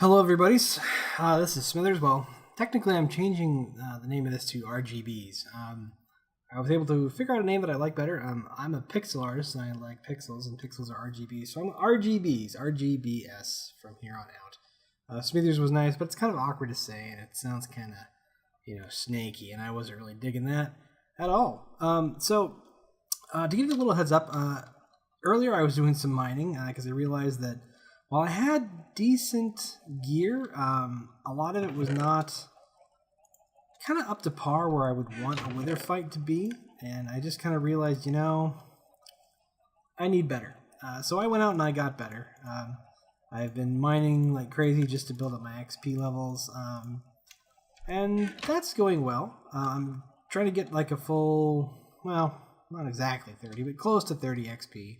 Hello, everybody. This is Smithers. Well, technically, I'm changing the name of this to RGBs. I was able to figure out a name that I like better. I'm a pixel artist, and I like pixels, and pixels are RGBs. So I'm RGBs, RGBS from here on out. Smithers was nice, but it's kind of awkward to say, and it sounds kind of, snaky, and I wasn't really digging that at all. To give you a little heads up, earlier I was doing some mining because I realized that while I had decent gear, a lot of it was not kind of up to par where I would want a wither fight to be, and I just kind of realized, I need better. So I went out and I got better. I've been mining like crazy just to build up my XP levels, and that's going well. I'm trying to get like a full, well, not exactly 30, but close to 30 XP.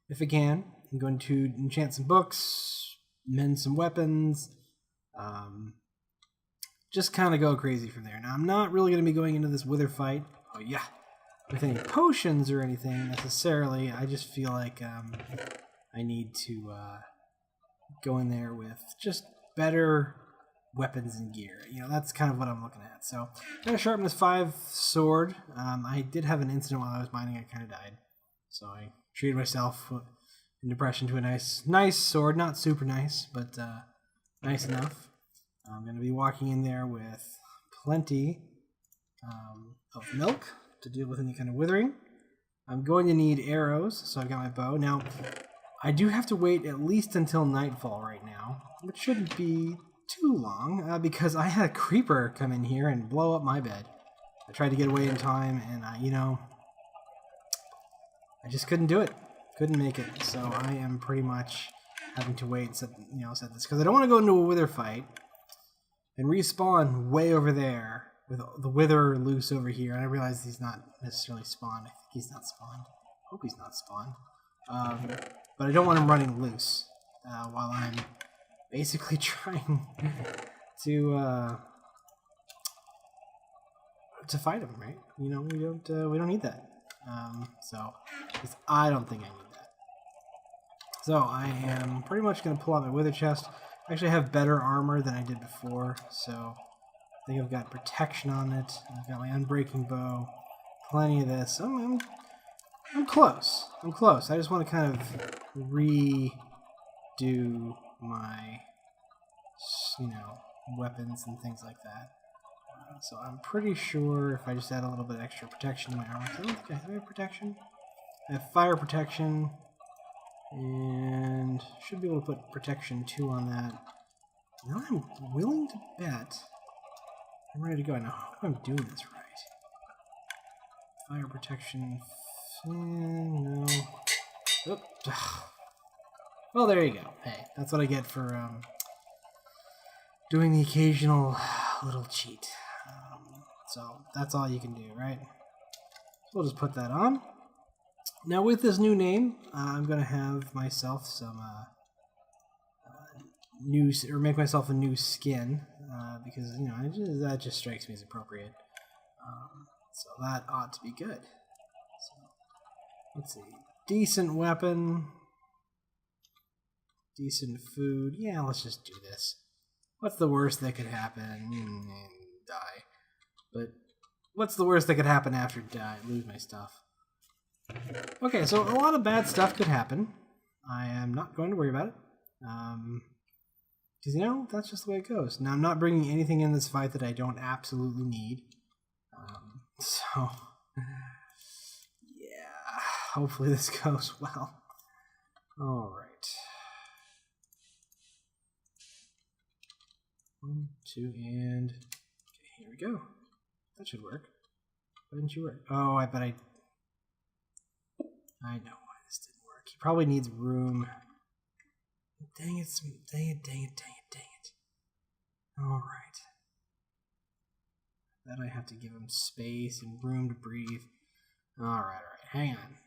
If I can, I'm going to enchant some books, mend some weapons, just kind of go crazy from there. Now, I'm not really going to be going into this wither fight, with any potions or anything necessarily. I just feel like I need to go in there with just better weapons and gear. That's kind of what I'm looking at. So, I'm going to sharpen this 5 sword. I did have an incident while I was mining. I kind of died. So I treated myself in depression to a nice sword. Not super nice, but nice enough. I'm going to be walking in there with plenty of milk to deal with any kind of withering. I'm going to need arrows, so I've got my bow. Now, I do have to wait at least until nightfall right now, which shouldn't be too long, because I had a creeper come in here and blow up my bed. I tried to get away in time, and I just couldn't do it. Couldn't make it. So I am pretty much having to wait and set this, because I don't want to go into a wither fight and respawn way over there with the wither loose over here. And I realize he's not necessarily spawned. I think he's not spawned. I hope he's not spawned. But I don't want him running loose while I'm basically trying to fight him. Right? We don't need that. I don't think I need that. So I am pretty much going to pull out my wither chest. Actually, I have better armor than I did before, so I think I've got protection on it. I've got my unbreaking bow, plenty of this. I'm close. I'm close. I just want to kind of redo my, weapons and things like that. So I'm pretty sure if I just add a little bit extra protection to my armor, I don't think I have protection. I have fire protection, and should be able to put protection 2 on that. Now I'm willing to bet I'm ready to go. I hope I'm doing this right. Fire protection, no. Oop. Well, there you go. Hey, that's what I get for doing the occasional little cheat. So that's all you can do, right? So we'll just put that on. Now with this new name, I'm going to have myself some make myself a new skin, because, that just strikes me as appropriate. So that ought to be good. So, let's see. Decent weapon. Decent food. Yeah, let's just do this. What's the worst that could happen? Die. But what's the worst that could happen after die? Lose my stuff. Okay, so a lot of bad stuff could happen. I am not going to worry about it. Because, that's just the way it goes. Now, I'm not bringing anything in this fight that I don't absolutely need. So, yeah, hopefully this goes well. All right. 1, 2, and... Okay, here we go. That should work. Why didn't you work? Oh, I bet I know why this didn't work. He probably needs room. Dang it, dang it. Alright. Then I have to give him space and room to breathe. Alright. Hang on.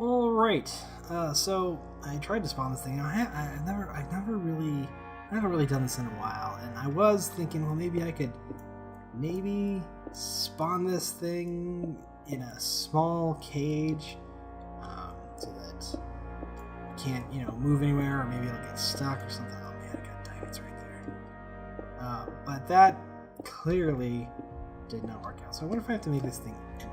All right. So I tried to spawn this thing. I've never really done this in a while, and I was thinking, well, maybe I could spawn this thing in a small cage, so that it can't, move anywhere, or maybe it'll get stuck or something. Oh man, I got diamonds right there. But that clearly did not work out. So I wonder if I have to make this thing empty.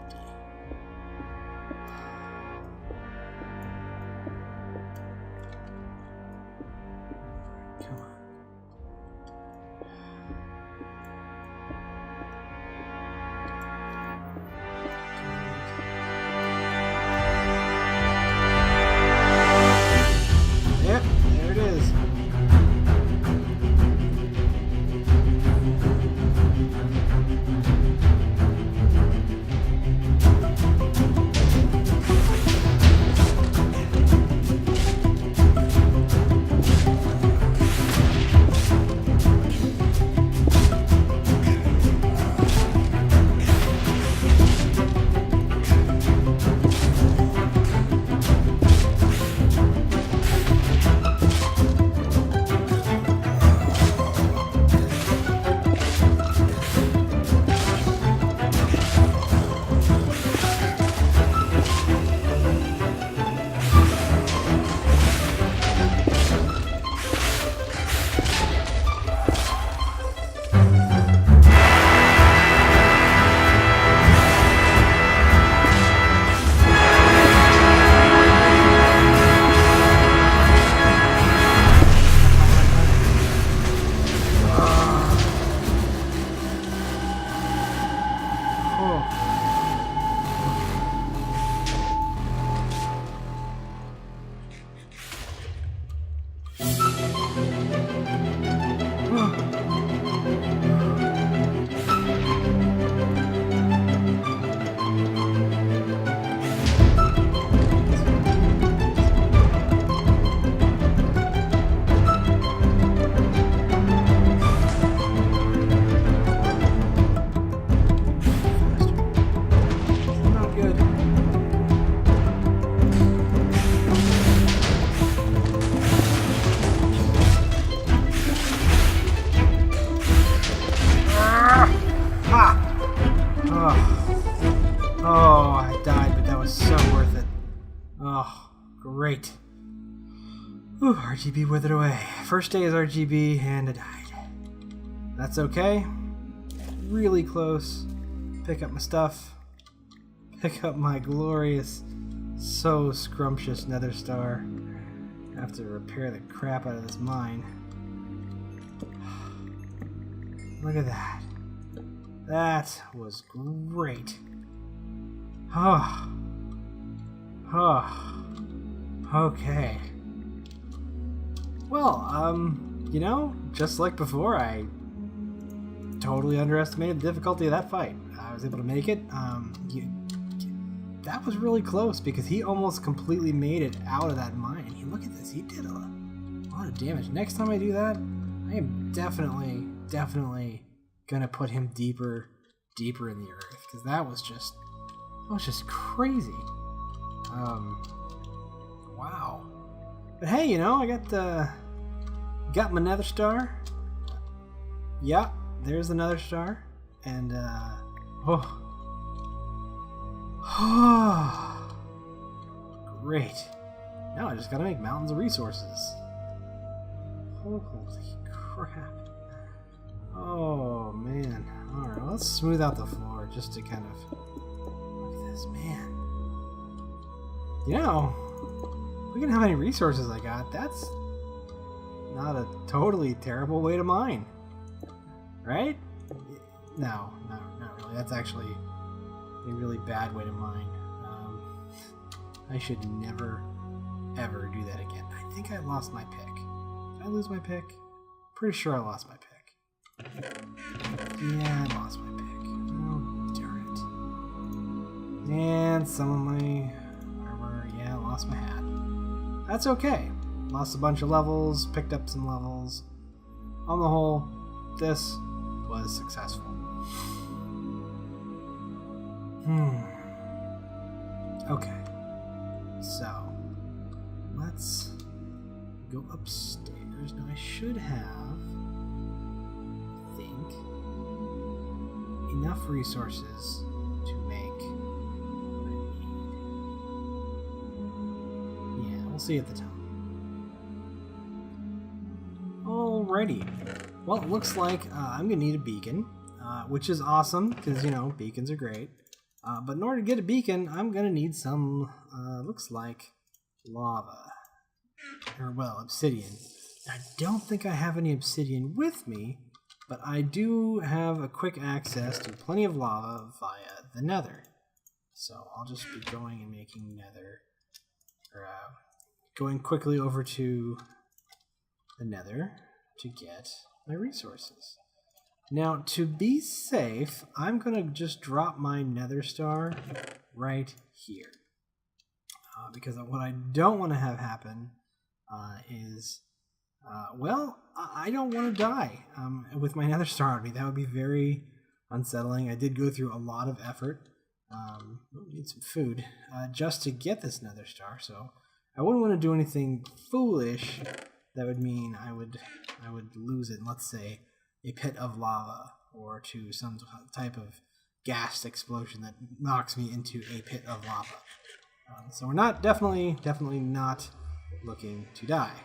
Oh, I died, but that was so worth it. Oh, great. Whew, RGB withered away. First day is RGB, and I died. That's okay. Really close. Pick up my stuff. Pick up my glorious, so scrumptious nether star. I have to repair the crap out of this mine. Look at that. That was great. Oh. Oh. Okay. Well, just like before, I totally underestimated the difficulty of that fight. I was able to make it. That was really close because he almost completely made it out of that mine. Look at this. He did a lot of damage. Next time I do that, I am definitely gonna put him deeper in the earth, because that was just crazy. Wow. But hey, I got my nether star. Yeah, there's another star, and great. Now I just gotta make mountains of resources. Holy crap. Oh, man. Alright, let's smooth out the floor just to kind of... Look at this, man. Look at how many resources I got. That's not a totally terrible way to mine. Right? No, not really. That's actually a really bad way to mine. I should never, ever do that again. I think I lost my pick. Did I lose my pick? Pretty sure I lost my pick. Yeah, I lost my pick. Oh, darn it. And some of my armor. Yeah, I lost my hat. That's okay. Lost a bunch of levels, picked up some levels. On the whole, this was successful. Okay. So let's go upstairs. Now I should have, I think, enough resources to make what I need. Yeah, we'll see at the time. Alrighty. Well, it looks like I'm going to need a beacon, which is awesome because, you know, beacons are great. But in order to get a beacon, I'm going to need some, looks like, lava. Or, well, obsidian. I don't think I have any obsidian with me, but I do have a quick access to plenty of lava via the nether. So I'll just be going and making nether, or going quickly over to the nether to get my resources. Now, to be safe, I'm going to just drop my nether star right here. Because what I don't want to have happen is, well, I don't want to die with my nether star on me. That would be very unsettling. I did go through a lot of effort, need some food, just to get this nether star, so I wouldn't want to do anything foolish that would mean I would lose it in, let's say, a pit of lava or to some type of gas explosion that knocks me into a pit of lava. So we're not definitely not looking to die.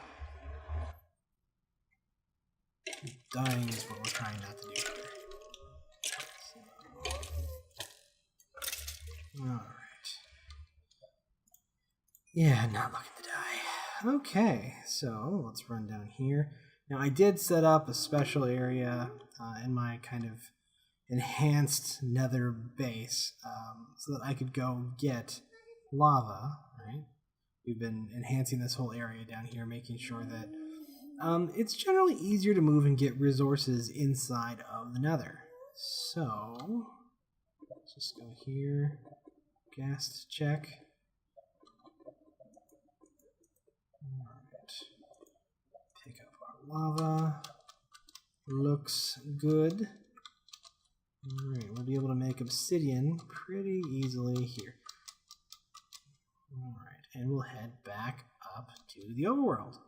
Dying is what we're trying not to do here. So, all right. Yeah, not looking to die. Okay, so let's run down here. Now I did set up a special area in my kind of enhanced nether base so that I could go get lava, right? We've been enhancing this whole area down here, making sure that it's generally easier to move and get resources inside of the nether. So, let's just go here, gas check. Alright, pick up our lava, looks good. Alright, we'll be able to make obsidian pretty easily here. Alright, and we'll head back up to the overworld.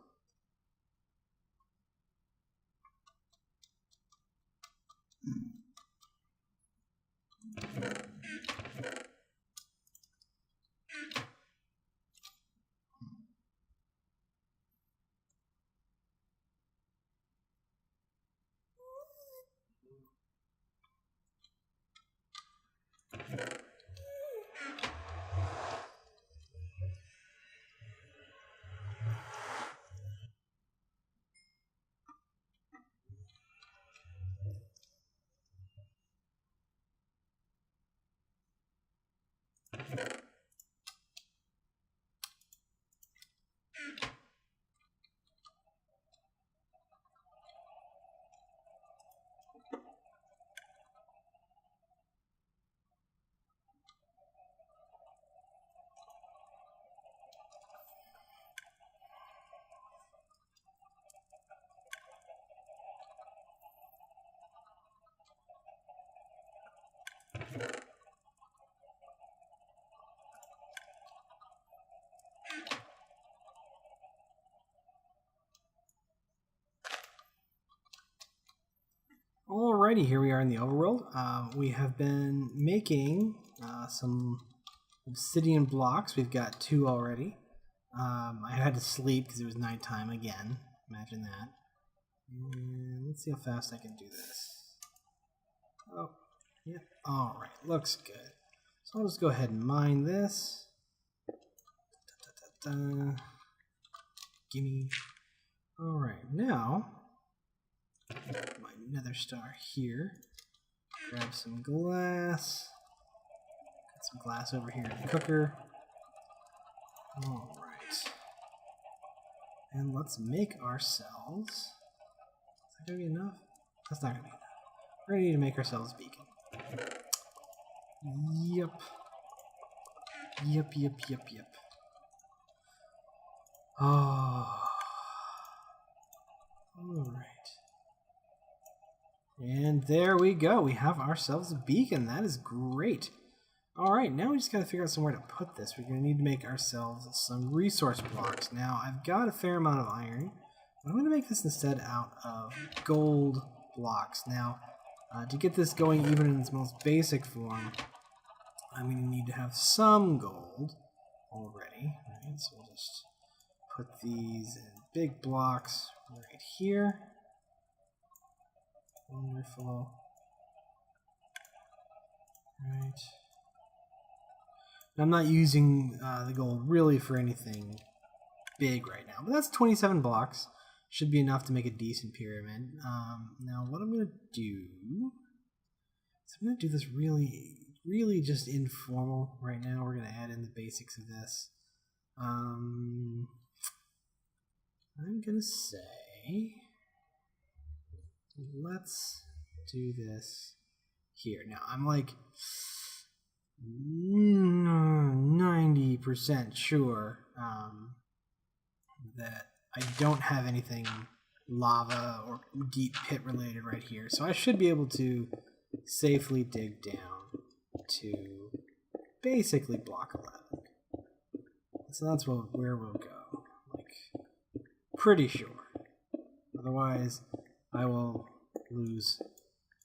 Alrighty, here we are in the overworld. We have been making some obsidian blocks. We've got 2 already. I had to sleep because it was nighttime again. Imagine that. And let's see how fast I can do this. Oh, yeah. Alright, looks good. So I'll just go ahead and mine this. Gimme. Alright, now my nether star here. Grab some glass. Got some glass over here in the cooker. Alright. And let's make ourselves. Is that gonna be enough? That's not gonna be enough. We're gonna need to make ourselves a beacon. Yep. Yep. Oh. Alright. And there we go. We have ourselves a beacon. That is great. Alright. Alright, now we just gotta figure out somewhere to put this. We're gonna need to make ourselves some resource blocks. Now, I've got a fair amount of iron, but I'm gonna make this instead out of gold blocks. Now, to get this going even in its most basic form, I'm gonna need to have some gold already. Right? So we'll just put these in big blocks right here. Wonderful. Right. I'm not using the gold really for anything big right now, but that's 27 blocks. Should be enough to make a decent pyramid. Now what I'm going to do is I'm going to do this really just informal right now. We're going to add in the basics of this. I'm going to say, let's do this here. Now I'm like 90% sure that I don't have anything lava or deep pit related right here, so I should be able to safely dig down to basically block 11. So that's where we'll go, like pretty sure. Otherwise I will lose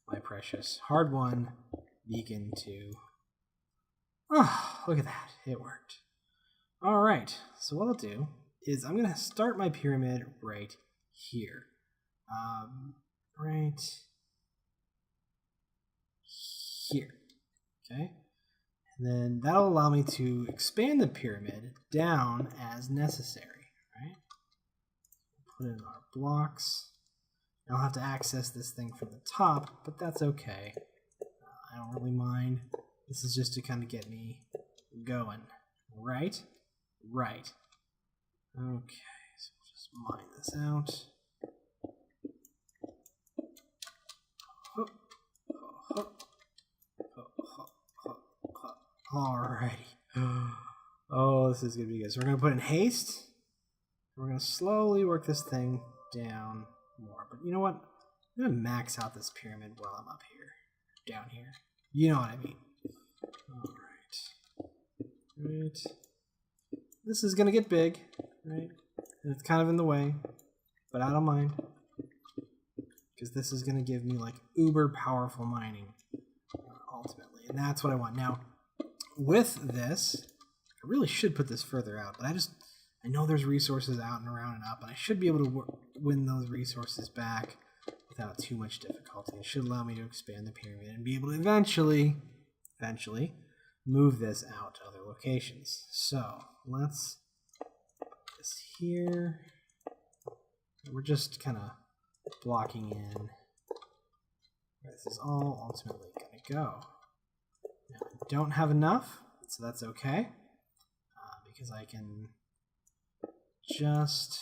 my precious hard-won beacon to... Oh, look at that. It worked. Alright, so what I'll do is I'm going to start my pyramid right here. Right here. Okay? And then that'll allow me to expand the pyramid down as necessary. Right? Put in our blocks. I'll have to access this thing from the top, but that's okay. I don't really mind. This is just to kind of get me going. Right? Right. Okay, so we'll just mine this out. Alrighty. Oh, this is going to be good. So we're going to put in haste. We're going to slowly work this thing down more. But you know what? I'm going to max out this pyramid while I'm up here. Down here. You know what I mean. Alright. Right. This is going to get big. Right? And it's kind of in the way. But I don't mind. Because this is going to give me like uber powerful mining. Ultimately. And that's what I want. Now, with this, I really should put this further out. But I know there's resources out and around and up. And I should be able to win those resources back without too much difficulty. It should allow me to expand the pyramid and be able to eventually move this out to other locations. So let's put this here. We're just kind of blocking in where this is all ultimately going to go. Now, I don't have enough, so that's okay, because I can just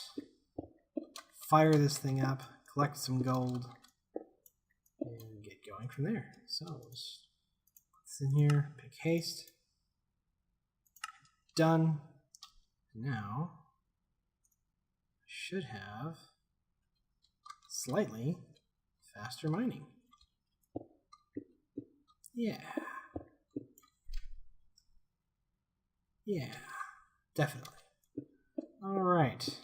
fire this thing up, collect some gold, and get going from there. So let's put this in here, pick haste, done. Now I should have slightly faster mining. Yeah, definitely. Alright.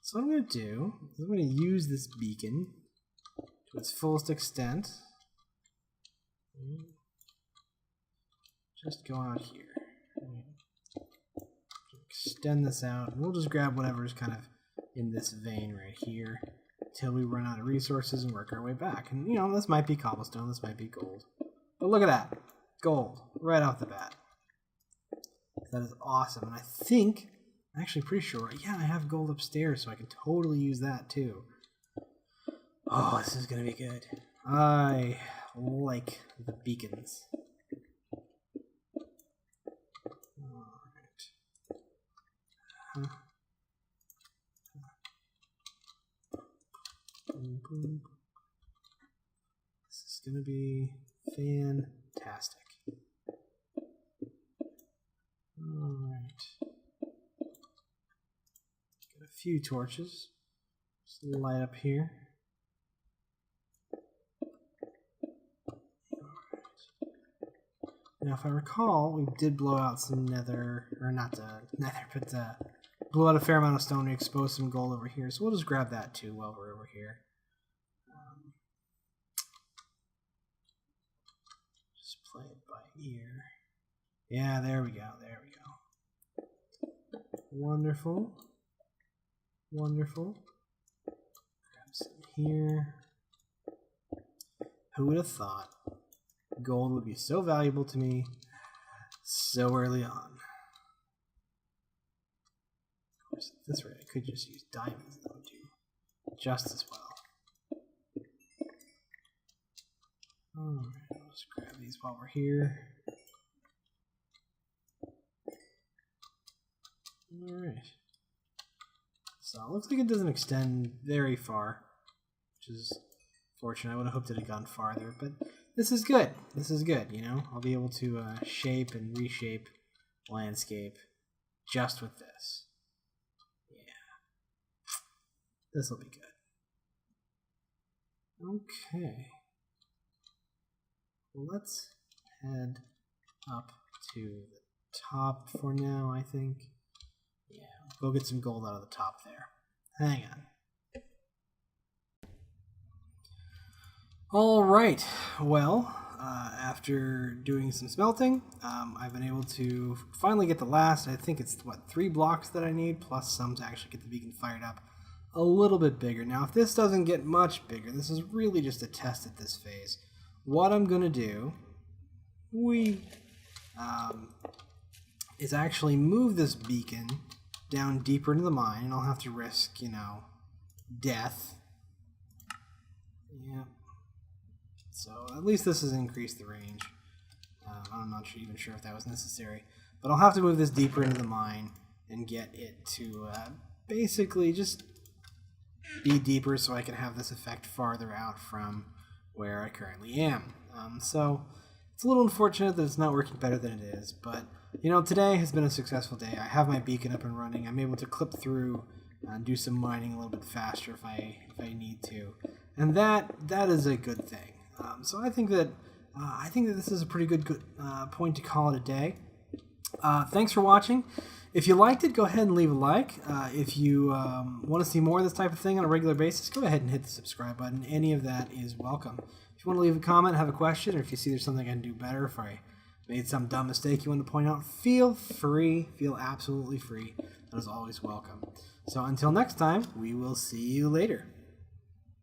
So what I'm going to do is I'm going to use this beacon to its fullest extent. Just go out here. Extend this out. We'll just grab whatever is kind of in this vein right here until we run out of resources and work our way back. And, you know, this might be cobblestone, this might be gold. But look at that. Gold. Right off the bat. That is awesome. And I think, I'm actually pretty sure, yeah, I have gold upstairs, so I can totally use that too. Oh, this is going to be good. I like the beacons. Alright. This is going to be fantastic. Alright. Got a few torches. Just light up here. Alright. Now, if I recall, we did blow out some nether, or not nether, but blew out a fair amount of stone to expose some gold over here. So we'll just grab that too while we're over here. Just play it by ear. Yeah, there we go. There we go. Wonderful. Wonderful. Grab some here. Who would have thought gold would be so valuable to me so early on? Of course, at this rate, I could just use diamonds, and that would do just as well. Alright, let's grab these while we're here. Alright. So it looks like it doesn't extend very far, which is fortunate. I would have hoped it had gone farther, but this is good. This is good, you know? I'll be able to shape and reshape landscape just with this. Yeah. This will be good. Okay. Well, let's head up to the top for now, I think. Yeah, go get some gold out of the top there. Hang on. Alright, well, after doing some smelting, I've been able to finally get the last, I think it's, 3 blocks that I need, plus some to actually get the beacon fired up a little bit bigger. Now, if this doesn't get much bigger, this is really just a test at this phase. What I'm going to do, is actually move this beacon down deeper into the mine, and I'll have to risk, you know, death. Yeah. So at least this has increased the range. I'm not even sure if that was necessary. But I'll have to move this deeper into the mine and get it to basically just be deeper so I can have this effect farther out from where I currently am. So it's a little unfortunate that it's not working better than it is, but you know, today has been a successful day. I have my beacon up and running. I'm able to clip through and do some mining a little bit faster if I need to, and that is a good thing. So I think that this is a pretty good point to call it a day. Thanks for watching. If you liked it, go ahead and leave a like. If you want to see more of this type of thing on a regular basis, go ahead and hit the subscribe button. Any of that is welcome. If you want to leave a comment, have a question, or if you see there's something I can do better, if I made some dumb mistake you want to point out, feel free. Feel absolutely free. That is always welcome. So until next time, we will see you later.